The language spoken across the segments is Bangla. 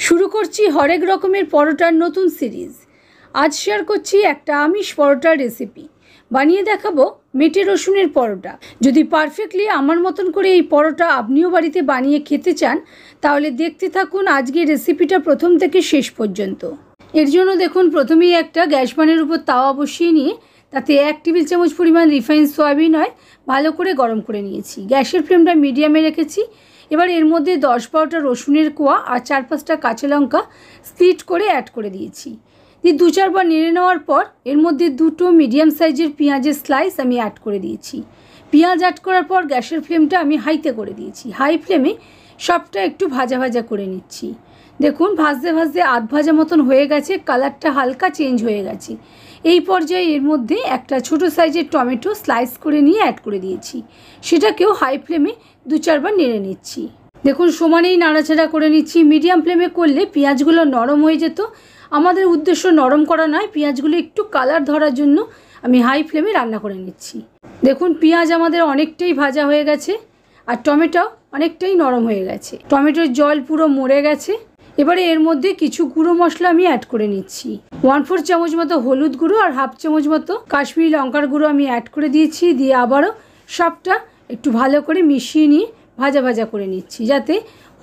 শুরু করছি হরেক রকমের পরোটার নতুন সিরিজ। আজ শেয়ার করছি একটা আমিষ পরোটার রেসিপি। বানিয়ে দেখাবো মেটে রসুনের পরোটা। যদি পারফেক্টলি আমার মতন করে এই পরোটা আপনিও বাড়িতে বানিয়ে খেতে চান তাহলে দেখতে থাকুন আজকের রেসিপিটা প্রথম থেকে শেষ পর্যন্ত। এর জন্য দেখুন প্রথমেই একটা গ্যাস প্যানের উপর তাওয়া বসিয়ে নিয়ে তাতে 1 টেবিল চামচ পরিমাণ রিফাইন সয়াবিন অয়েল ভালো করে গরম করে নিয়েছি। গ্যাসের ফ্লেমটা মিডিয়ামে রেখেছি। এবার এর মধ্যে 10-12টা রসুনের কোয়া আর 4-5টা কাঁচা লঙ্কা স্প্লিট করে অ্যাড করে দিয়েছি। দিয়ে 2-4 বার নেড়ে নেওয়ার পর এর মধ্যে 2টো মিডিয়াম সাইজের পেঁয়াজের স্লাইস আমি অ্যাড করে দিয়েছি। পেঁয়াজ অ্যাড করার পর গ্যাসের ফ্লেমটা আমি হাইতে করে দিয়েছি। হাই ফ্লেমে সবটা একটু ভাজা ভাজা করে নিচ্ছি। দেখুন ভাজতে ভাজতে আধ ভাজা মতন হয়ে গেছে, কালারটা হালকা চেঞ্জ হয়ে গেছে। এই পর্যায়ে এর মধ্যে একটা ছোট সাইজের টমেটো স্লাইস করে নিয়ে অ্যাড করে দিয়েছি। সেটাকেও হাই ফ্লেমে 2-4 বার নেড়ে নিচ্ছি। দেখুন সমানেই নাড়াচাড়া করে নিচ্ছি। মিডিয়াম ফ্লেমে করলে পেঁয়াজগুলো নরম হয়ে যেত। আমাদের উদ্দেশ্য নরম করা নয়, পেঁয়াজগুলো একটু কালার ধরার জন্য আমি হাই ফ্লেমে রান্না করে নিচ্ছি। দেখুন পেঁয়াজ আমাদের অনেকটাই ভাজা হয়ে গেছে আর টমেটোও অনেকটাই নরম হয়ে গেছে। টমেটোর জল পুরো মরে গেছে। এবারে এর মধ্যে কিছু গুঁড়ো মশলা আমি অ্যাড করে নিচ্ছি। 1/4 চামচ মতো হলুদ গুঁড়ো আর 1/2 চামচ মতো কাশ্মীরি লঙ্কার গুঁড়ো আমি অ্যাড করে দিয়েছি। দিয়ে আবারও সবটা একটু ভালো করে মিশিয়ে নিয়ে ভাজা ভাজা করে নিচ্ছি, যাতে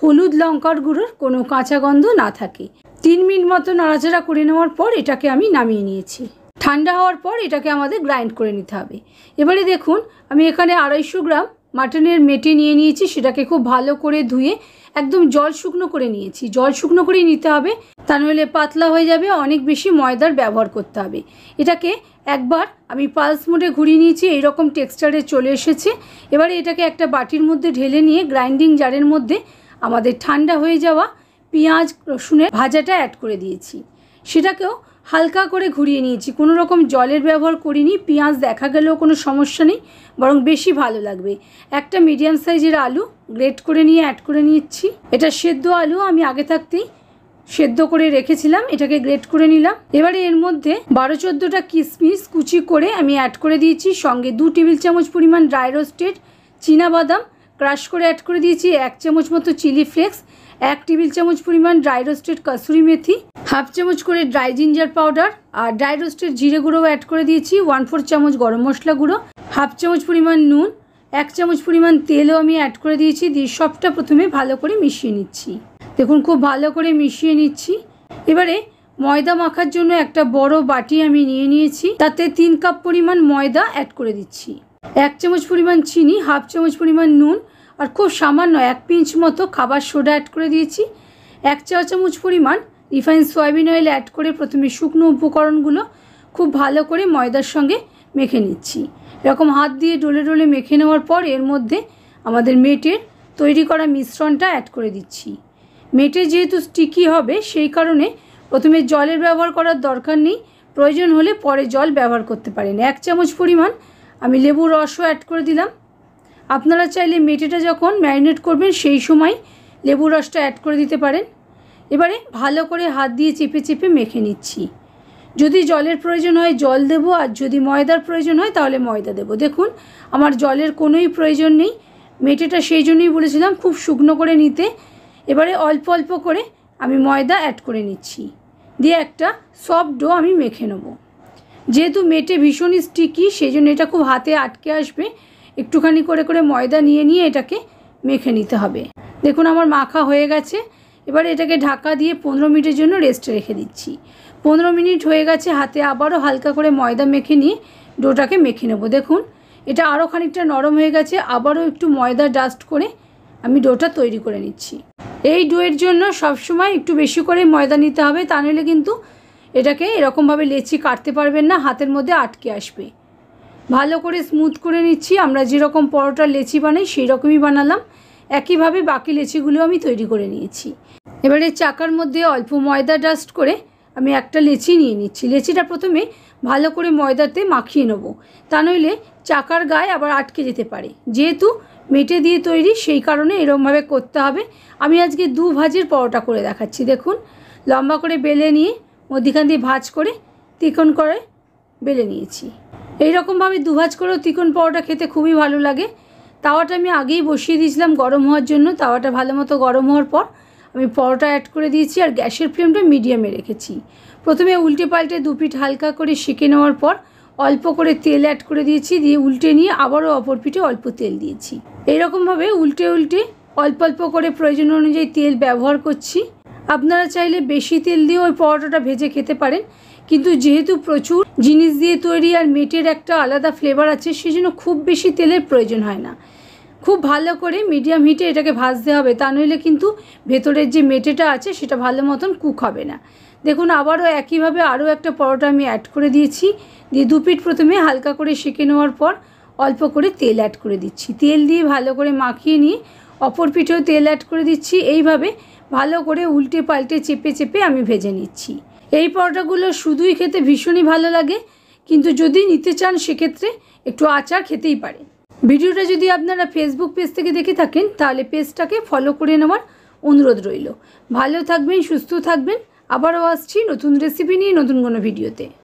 হলুদ লঙ্কার গুঁড়োর কোনো কাঁচা গন্ধ না থাকে। 3 মিনিট মতো নাড়াচাড়া করে নেওয়ার পর এটাকে আমি নামিয়ে নিয়েছি। ঠান্ডা হওয়ার পর এটাকে আমাদের গ্রাইন্ড করে নিতে হবে। এবারে দেখুন আমি এখানে 250 গ্রাম মাটনের মেটে নিয়ে নিয়েছি। সেটাকে খুব ভালো করে ধুয়ে একদম জল শুকনো করে নিয়েছি। জল শুকনো করেই নিতে হবে, তা নইলে পাতলা হয়ে যাবে। অনেক বেশি ময়দার ব্যবহার করতে হবে। এটাকে একবার আমি পালস মোডে ঘুরিয়ে নিয়েছি, এইরকম টেক্সচারে চলে এসেছে। এবারে এটাকে একটা বাটির মধ্যে ঢেলে নিয়ে গ্রাইন্ডিং জারের মধ্যে আমাদের ঠান্ডা হয়ে যাওয়া পেঁয়াজ রসুনের ভাজাটা অ্যাড করে দিয়েছি। সেটাকেও হালকা করে ঘুরিয়ে নিয়েছি, কোনো রকম জলের ব্যবহার করিনি। পেঁয়াজ দেখা গেলেও কোনো সমস্যা নেই, বরং বেশি ভালো লাগবে। একটা মিডিয়াম সাইজের আলু গ্রেট করে নিয়ে অ্যাড করে নিচ্ছি। এটা সেদ্ধ আলু, আমি আগে থাকতেই সেদ্ধ করে রেখেছিলাম। এটাকে গ্রেট করে নিলাম। এবারে এর মধ্যে 12-14টা কিশমিশ কুচি করে আমি অ্যাড করে দিয়েছি। সঙ্গে 2 টেবিল চামচ পরিমাণ ড্রাই রোস্টেড চীনাবাদাম ক্রাশ করে অ্যাড করে দিয়েছি। 1 চামচ মতো চিলি ফ্লেক্স, 1 টেবিল চামচ পরিমাণ ড্রাই রোস্টেড কসুরি মেথি, 1/2 চামচ করে ড্রাই জিঞ্জার পাউডার আর ড্রাই রোস্টেড জিরে গুঁড়োও অ্যাড করে দিয়েছি। 1/4 চামচ গরম মশলা গুঁড়ো, 1/2 চামচ পরিমাণ নুন, 1 চামচ পরিমাণ তেলও আমি অ্যাড করে দিয়েছি। দিয়ে সবটা প্রথমে ভালো করে মিশিয়ে নিচ্ছি। দেখুন খুব ভালো করে মিশিয়ে নিচ্ছি। এবারে ময়দা মাখার জন্য একটা বড় বাটি আমি নিয়ে নিয়েছি। তাতে 3 কাপ পরিমাণ ময়দা অ্যাড করে দিচ্ছি। 1 চামচ পরিমাণ চিনি, 1/2 চামচ পরিমাণ নুন আর খুব সামান্য 1 পিঞ্চ মতো খাবার সোডা অ্যাড করে দিয়েছি। 1 চা চামচ পরিমাণ রিফাইন সয়াবিন অয়েল অ্যাড করে প্রথমে শুকনো উপকরণগুলো খুব ভালো করে ময়দার সঙ্গে মেখে নিচ্ছি। এরকম হাত দিয়ে ডলে ডলে মেখে নেওয়ার পর এর মধ্যে আমাদের মেটের তৈরি করা মিশ্রণটা অ্যাড করে দিচ্ছি। মেটে যেহেতু স্টিকি হবে সেই কারণে প্রথমে জলের ব্যবহার করার দরকার নেই, প্রয়োজন হলে পরে জল ব্যবহার করতে পারেন। 1 চামচ পরিমাণ আমি লেবুর রসও অ্যাড করে দিলাম। আপনারা চাইলে মেটেটা যখন ম্যারিনেট করবেন সেই সময় লেবুর রসটা অ্যাড করে দিতে পারেন। এবারে ভালো করে হাত দিয়ে চেপে চেপে মেখে নিচ্ছি। যদি জলের প্রয়োজন হয় জল দেবো, আর যদি ময়দার প্রয়োজন হয় তাহলে ময়দা দেবো। দেখুন আমার জলের কোনোই প্রয়োজন নেই। মেটেটা সেই জন্যই বলেছিলাম খুব শুকনো করে নিতে। এবারে অল্প অল্প করে আমি ময়দা অ্যাড করে নিচ্ছি। দিয়ে একটা সফট ডো আমি মেখে নেব। যেহেতু মেটে ভীষণই স্টিকি সেই জন্য এটা খুব হাতে আটকে আসবে। একটুখানি করে করে ময়দা নিয়ে নিয়ে এটাকে মেখে নিতে হবে। দেখুন আমার মাখা হয়ে গেছে। এবারে এটাকে ঢাকা দিয়ে 15 মিনিটের জন্য রেস্টে রেখে দিচ্ছি। 15 মিনিট হয়ে গেছে। হাতে আবারও হালকা করে ময়দা মেখে নিয়ে ডোটাকে মেখে নেব। দেখুন এটা আরও খানিকটা নরম হয়ে গেছে। আবারও একটু ময়দা ডাস্ট করে আমি ডোটা তৈরি করে নিচ্ছি। এই ডোয়ের জন্য সবসময় একটু বেশি করে ময়দা নিতে হবে, তা নইলে কিন্তু এটাকে এরকমভাবে লেচি কাটতে পারবেন না, হাতের মধ্যে আটকে আসবে। ভালো করে স্মুথ করে নিচ্ছি। আমরা যেরকম পরোটার লেচি বানাই সেই রকমই বানালাম। একইভাবে বাকি লেচিগুলো আমি তৈরি করে নিয়েছি। এবারে চাকার মধ্যে অল্প ময়দা ডাস্ট করে আমি একটা লেচি নিয়ে নিচ্ছি। লেচিটা প্রথমে ভালো করে ময়দাতে মাখিয়ে নেব, তা নইলে চাকার গায়ে আবার আটকে যেতে পারে। যেহেতু মেটে দিয়ে তৈরি সেই কারণে এরকমভাবে করতে হবে। আমি আজকে 2 ভাজের পরোটা করে দেখাচ্ছি। দেখুন লম্বা করে বেলে নিয়ে মধ্যিখান দিয়ে ভাঁজ করে তিকোণ করে বেলে নিয়েছি। এইরকমভাবে 2 ভাঁজ করেও তিকোণ পরোটা খেতে খুবই ভালো লাগে। তাওয়াটা আমি আগেই বসিয়ে দিয়েছিলাম গরম হওয়ার জন্য। তাওয়াটা ভালো মতো গরম হওয়ার পর আমি পরোটা অ্যাড করে দিয়েছি আর গ্যাসের ফ্লেমটা মিডিয়ামে রেখেছি। প্রথমে উল্টে পাল্টে দু পিঠ হালকা করে সেঁকে নেওয়ার পর অল্প করে তেল অ্যাড করে দিয়েছি, দিয়ে উল্টে নিয়ে আবারও অপর পিঠে অল্প তেল দিয়েছি। এইরকমভাবে উল্টে উল্টে অল্প অল্প করে প্রয়োজন অনুযায়ী তেল ব্যবহার করছি। আপনারা চাইলে বেশি তেল দিয়ে ওই পরোটাটা ভেজে খেতে পারেন, কিন্তু যেহেতু প্রচুর জিনিস দিয়ে তৈরি আর মেটের একটা আলাদা ফ্লেভার আছে, সেজন্য খুব বেশি তেলের প্রয়োজন হয় না। খুব ভালো করে মিডিয়াম হিটে এটাকে ভাজতে হবে, তা নইলে কিন্তু ভেতরের যে মেটেটা আছে সেটা ভালো মতন কুক হবে না। দেখুন আবারও একইভাবে আরও একটা পরোটা আমি অ্যাড করে দিয়েছি, দিয়ে দু পিঠ প্রথমে হালকা করে সেঁকে নেওয়ার পর অল্প করে তেল অ্যাড করে দিচ্ছি। তেল দিয়ে ভালো করে মাখিয়ে নিয়ে অপর পিঠেও তেল অ্যাড করে দিচ্ছি। এইভাবে ভালো করে উল্টে পাল্টে চেপে চেপে আমি ভেজে নিচ্ছি। এই পরোটাগুলো শুধুই খেতে ভীষণই ভালো লাগে, কিন্তু যদি নিতে চান সেক্ষেত্রে একটু আচার খেতেই পারেন। ভিডিওটা যদি আপনারা ফেসবুক পেজ থেকে দেখে থাকেন তাহলে পেজটাকে ফলো করে নেওয়ার অনুরোধ রইল। ভালো থাকবেন, সুস্থ থাকবেন। আবারও আসছি নতুন রেসিপি নিয়ে নতুন কোনো ভিডিওতে।